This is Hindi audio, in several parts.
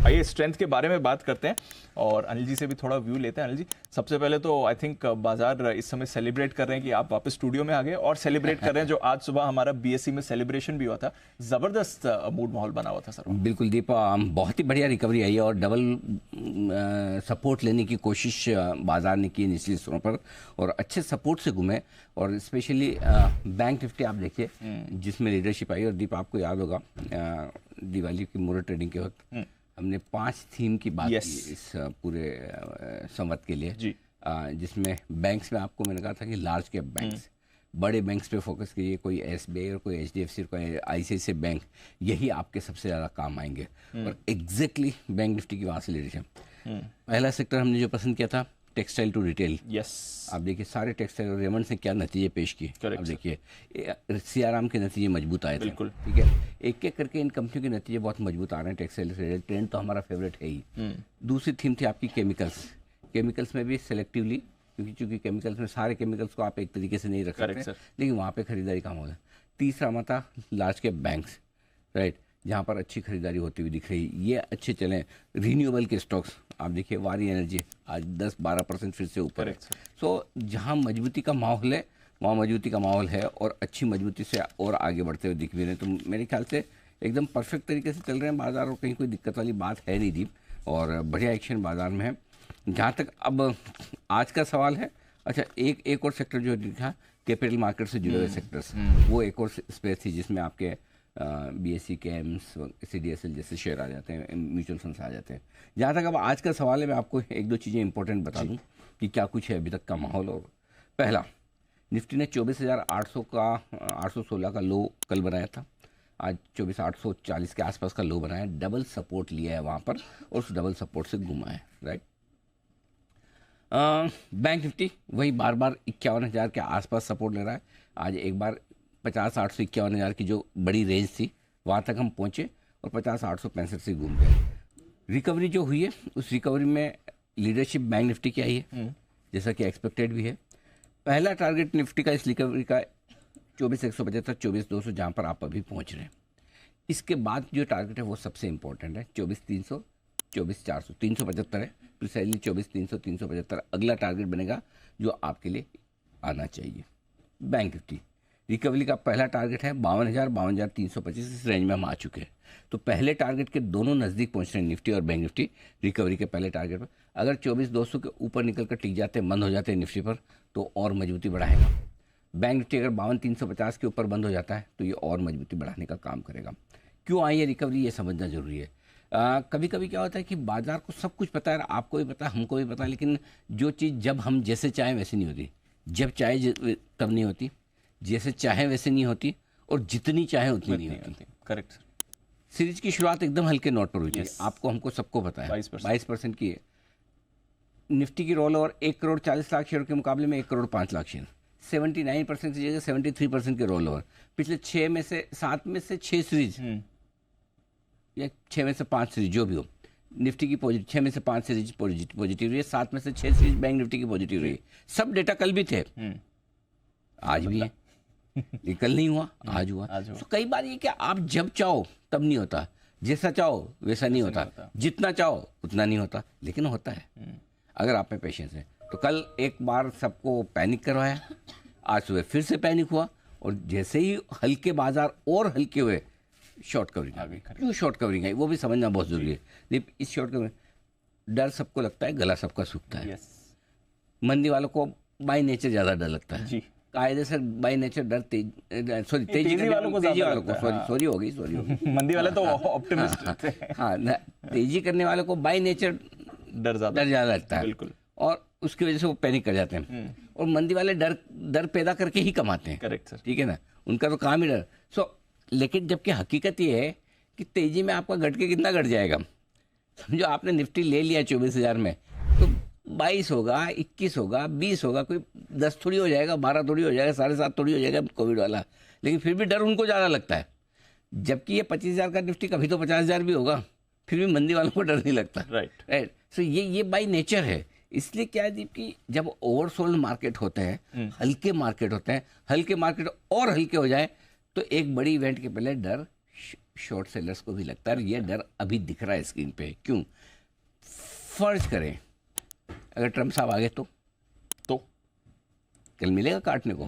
आइए स्ट्रेंथ के बारे में बात करते हैं और अनिल जी से भी थोड़ा व्यू लेते हैं। अनिल जी, सबसे पहले तो आई थिंक बाजार इस समय सेलिब्रेट कर रहे हैं कि आप वापस स्टूडियो में आ गए और सेलिब्रेट कर रहे हैं जो आज सुबह हमारा बीएससी में सेलिब्रेशन भी हुआ था। जबरदस्त मूड माहौल बना हुआ था सर। बिल्कुल दीपा, बहुत ही बढ़िया रिकवरी आई है और डबल सपोर्ट लेने की कोशिश बाजार ने की निचली स्तरों पर और अच्छे सपोर्ट से घूमे। और स्पेशली बैंक निफ्टी आप देखिए जिसमें लीडरशिप आई। और दीपा, आपको याद होगा दिवाली की मुहूर्त ट्रेडिंग के वक्त हमने 5 थीम की बात की इस पूरे संवत के लिए, जिसमें बैंक्स में आपको मैंने कहा था कि लार्ज कैप बैंक्स, बड़े बैंक्स पे फोकस कीजिए। कोई एसबीआई और कोई एचडीएफसी, कोई आईसीआईसीआई बैंक, यही आपके सबसे ज़्यादा काम आएंगे। और एग्जैक्टली बैंक निफ्टी की वहाँ से लीडरशिप। पहला सेक्टर हमने जो पसंद किया था टेक्सटाइल टू रिटेल। आप देखिए सारे टेक्सटाइल और रेमंड्स ने क्या नतीजे पेश किए। आप देखिए सियाराम के नतीजे मजबूत आए थे। ठीक है, एक एक करके इन कंपनियों के नतीजे बहुत मजबूत आ रहे हैं। टेक्सटाइल रिटेल ट्रेंड तो हमारा फेवरेट है ही। दूसरी थीम थी आपकी केमिकल्स। केमिकल्स में भी सेलेक्टिवली, क्योंकि केमिकल्स में सारे केमिकल्स को आप एक तरीके से नहीं रख सकते, लेकिन वहाँ पे खरीदारी कम हो जाए। तीसरा हमारा था लार्ज कैप बैंक्स, राइट, जहाँ पर अच्छी खरीदारी होती हुई दिख रही, ये अच्छे चलें। रीन्यूएबल के स्टॉक्स आप देखिए, वारी एनर्जी आज 10-12% फिर से ऊपर है। सो जहाँ मजबूती का माहौल है वहाँ मजबूती का माहौल है और अच्छी मजबूती से और आगे बढ़ते हुए दिख भी रहे। तो मेरे ख्याल से एकदम परफेक्ट तरीके से चल रहे हैं बाजार और कहीं कोई दिक्कत वाली बात है नहीं दीप, और बढ़िया एक्शन बाजार में है। जहाँ तक अब आज का सवाल है, अच्छा एक और सेक्टर जो दिखा कैपिटल मार्केट से जुड़े हुए सेक्टर्स, वो एक और स्पेस थी जिसमें आपके बीएससी के एम्स सीडीएसएल जैसे शेयर आ जाते हैं, म्यूचुअल फंड्स आ जाते हैं। जहाँ तक अब आज का सवाल है, मैं आपको एक दो चीज़ें इंपॉर्टेंट बता दूँ कि क्या कुछ है अभी तक का माहौल। और पहला, निफ्टी ने 24,816 का लो कल बनाया था, आज 24,840 के आसपास का लो बनाया। डबल सपोर्ट लिया है वहाँ पर और उस डबल सपोर्ट से घुमा है, राइट। बैंक निफ्टी वही बार बार 51,000 के आसपास सपोर्ट ले रहा है। आज एक बार 50,851,000 की जो बड़ी रेंज थी वहाँ तक हम पहुँचे और 50,865 से घूम गए। रिकवरी जो हुई है उस रिकवरी में लीडरशिप बैंक निफ्टी की आई है, जैसा कि एक्सपेक्टेड भी है। पहला टारगेट निफ्टी का इस रिकवरी का 24,175, 24,200, जहाँ पर आप अभी पहुँच रहे हैं। इसके बाद जो टारगेट है वो सबसे इंपॉर्टेंट है, 24,300, 24,400, 375 है प्रिसाइजली, 24,300, 375 अगला टारगेट बनेगा जो आपके लिए आना चाहिए। बैंक निफ्टी रिकवरी का पहला टारगेट है 52,000, 52,325, इस रेंज में हम आ चुके हैं। तो पहले टारगेट के दोनों नज़दीक पहुंच रहे हैं निफ्टी और बैंक निफ्टी रिकवरी के पहले टारगेट पर। अगर 24,200 के ऊपर निकल कर टिक जाते हैं, बंद हो जाते हैं निफ्टी पर, तो और मजबूती बढ़ाएगा। बैंक निफ्टी अगर 52,350 के ऊपर बंद हो जाता है तो ये और मजबूती बढ़ाने का काम करेगा। क्यों आई है रिकवरी, ये समझना जरूरी है। कभी कभी क्या होता है कि बाजार को सब कुछ पता है, आपको भी पता है, हमको भी पता है, लेकिन जो चीज़ जब हम जैसे चाहें वैसे नहीं होती, जब चाहे तब नहीं होती, जैसे चाहे वैसे नहीं होती, और जितनी चाहे उतनी नहीं होती। करेक्ट। सीरीज की शुरुआत एकदम हल्के नोट पर हुई थी, आपको हमको सबको पता है, 22% की है। निफ्टी की रोल ओवर 1,40,00,000 शेयर के मुकाबले में 1,05,00,000 शेयर, 79% की जगह 73% के रोल ओवर। पिछले 7 में से 6 सीरीज या 6 में से 5 सीरीज जो भी हो, निफ्टी की पॉजिटिव, 6 में से 5 सीरीज पॉजिटिव रही है, 7 में से 6 सीरीज बैंक निफ्टी की पॉजिटिव रही। सब डेटा कल भी थे, आज भी है। ये कल नहीं हुआ, आज हुआ। तो कई बार ये क्या, आप जब चाहो तब नहीं होता, जैसा चाहो वैसा नहीं होता, जितना चाहो उतना नहीं होता, लेकिन होता है अगर आप में पेशेंस है। तो कल एक बार सबको पैनिक करवाया, आज सुबह फिर से पैनिक हुआ, और जैसे ही हल्के बाजार और हल्के हुए, शॉर्ट कवरिंग आ गई। क्यों शॉर्ट कवरिंग आई वो भी समझना बहुत जरूरी है। इस शॉर्ट कवरिंग, डर सबको लगता है, गला सबका सूखता है। मंदी वालों को बाय नेचर ज़्यादा डर लगता है, कायदे से बाय नेचर डर तेजी वालों को सॉरी होगी मंदी वाले तो ऑप्टिमिस्ट। हाँ, तेजी करने वालों को बाय नेचर डर ज़्यादा लगता है, बिल्कुल, और उसकी वजह से वो पैनिक कर जाते हैं। और मंदी वाले डर पैदा करके ही कमाते हैं। करेक्ट सर, ठीक है ना, उनका तो काम ही डर। लेकिन जबकि हकीकत ये है कि तेजी में आपका घट के कितना घट जाएगा। समझो आपने निफ्टी ले लिया 24,000 में, तो 22 होगा, 21 होगा, 20 होगा, कोई 10 थोड़ी हो जाएगा, 12 थोड़ी हो जाएगा, 7.5 थोड़ी हो जाएगा कोविड वाला। लेकिन फिर भी डर उनको ज़्यादा लगता है, जबकि ये 25,000 का निफ्टी कभी तो 50,000 भी होगा, फिर भी मंदी वालों को डर नहीं लगता। राइट। सो ये बाई नेचर है। इसलिए क्या है कि जब ओवरसोल्ड मार्केट होते हैं, हल्के मार्केट होते हैं, हल्के मार्केट और हल्के हो जाए तो एक बड़ी इवेंट के पहले डर शॉर्ट सेलर्स को भी लगता है, ये डर अभी दिख रहा है स्क्रीन पे। क्यों? फर्ज करें अगर ट्रम्प साहब आ गए तो कल मिलेगा काटने को।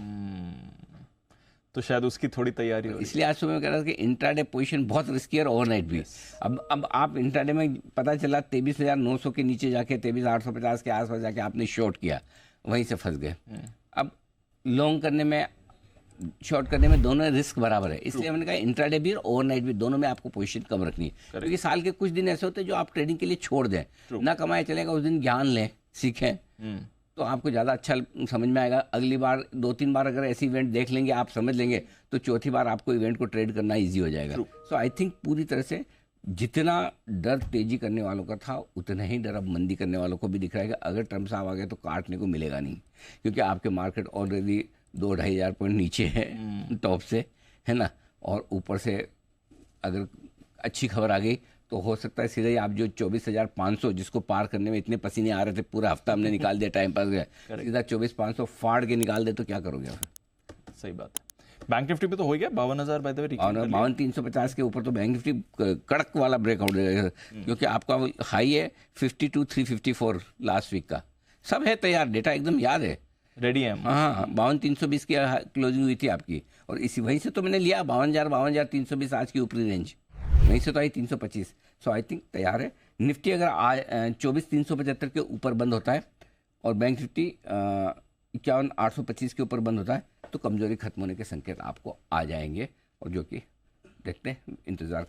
तो शायद उसकी थोड़ी तैयारी हो रही इसलिए आज सुबह मैं कह रहा था कि इंट्राडे पोजीशन बहुत रिस्की है और ओवरनाइट भी। अब आप इंट्राडे में पता चला 23,900 के नीचे जाके 23,850 के आसपास जाके आपने शॉर्ट किया, वहीं से फंस गए। अब लॉन्ग करने में शॉर्ट करने में दोनों रिस्क बराबर है, इसलिए मैंने कहा इंट्राडे भी और ओवरनाइट भी दोनों में आपको पोजीशन कम रखनी है। क्योंकि साल के कुछ दिन ऐसे होते हैं जो आप ट्रेडिंग के लिए छोड़ दें, ना कमाए चलेगा, उस दिन ज्ञान लें, सीखें, तो आपको ज़्यादा अच्छा समझ में आएगा। अगली बार 2-3 बार अगर ऐसी इवेंट देख लेंगे, आप समझ लेंगे, तो चौथी बार आपको इवेंट को ट्रेड करना ईजी हो जाएगा। सो आई थिंक पूरी तरह से जितना डर तेजी करने वालों का था उतना ही डर अब मंदी करने वालों को भी दिख रहा है कि अगर ट्रम्प साहब आ गए तो काटने को मिलेगा नहीं, क्योंकि आपके मार्केट ऑलरेडी 2-2.5 हज़ार पॉइंट नीचे है टॉप से, है ना। और ऊपर से अगर अच्छी खबर आ गई तो हो सकता है सीधे ही आप जो 24,500 जिसको पार करने में इतने पसीने आ रहे थे, पूरा हफ्ता हमने निकाल दिया टाइम पास गया, सीधा 24,500 फाड़ के निकाल दे तो क्या करोगे आप? सही बात है। बैंक निफ्टी पे तो हो गया 52,000 बाय द वे, और 52,350 के ऊपर तो बैंक निफ्टी कड़क वाला ब्रेकआउट देगा, क्योंकि आपका हाई है 52,354 लास्ट वीक का। सब है तैयार, डेटा एकदम याद है, रेडी है। हाँ, 52,320 की क्लोजिंग हुई थी आपकी, और इसी वहीं से तो मैंने लिया 52,320 आज की ऊपरी रेंज, वहीं से तो आई 325। सो आई थिंक तैयार है। निफ्टी अगर 24,375 के ऊपर बंद होता है और बैंक निफ्टी 51,825 के ऊपर बंद होता है तो कमजोरी खत्म होने के संकेत आपको आ जाएंगे, और जो कि देखते हैं, इंतजार